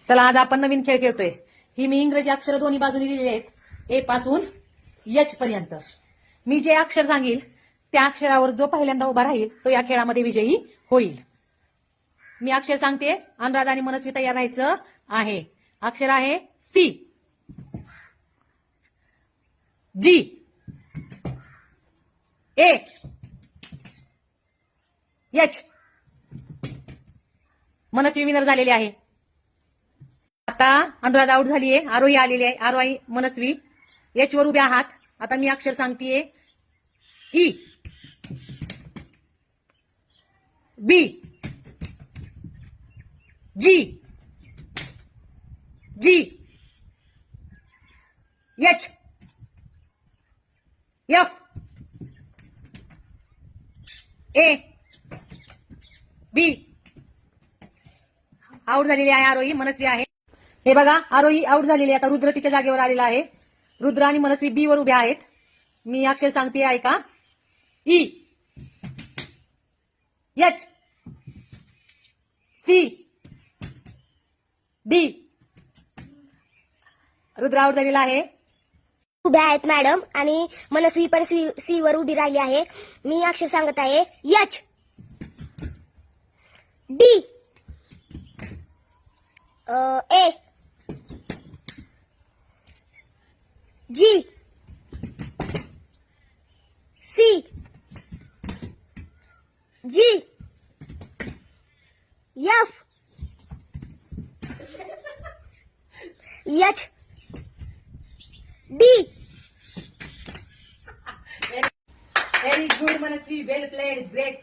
चला आज आपण नवीन खेळ खेळतोय. ही मी इंग्रजी अक्षर दोन्ही बाजूने लिहिलेली आहेत, ए पासून एच पर्यंत. मी जे अक्षर सांगेल त्या अक्षरावर जो पहिल्यांदा उभा राहील तो या खेळामध्ये विजयी होईल. मी अक्षर सांगते, अनुराधा आणि मनस्वी तयार राहायचं आहे. अक्षर आहे सी, जी, ए, एच. मनस्वी विनर झालेली आहे. आता अनुराधा आउट झाली आहे. आरोही आलेली आहे. आरोही, मनस्वी एच वर उभ्या आहात. आता मी अक्षर सांगतेय, ई, बी, जी, जी, एच, एफ, ए, बी. आउट झालेली आहे आरोही. मनस्वी आहे. हे बघा, आरोही आउट झालेली आहे. आता रुद्र तिच्या जागेवर आलेला आहे. रुद्र आणि मनस्वी बी वर उभ्या आहेत. मी अक्षर सांगते, ऐका. E, H, C, D. Rudra out झालेला आहे. उभ्या आहेत मॅडम आणि मनस्वी पण सी वर उभी राहिली आहे. मी अक्षर सांगत आहे, H, D, A, G, C, G, F, H, D. Very good Manasvi, well played, great.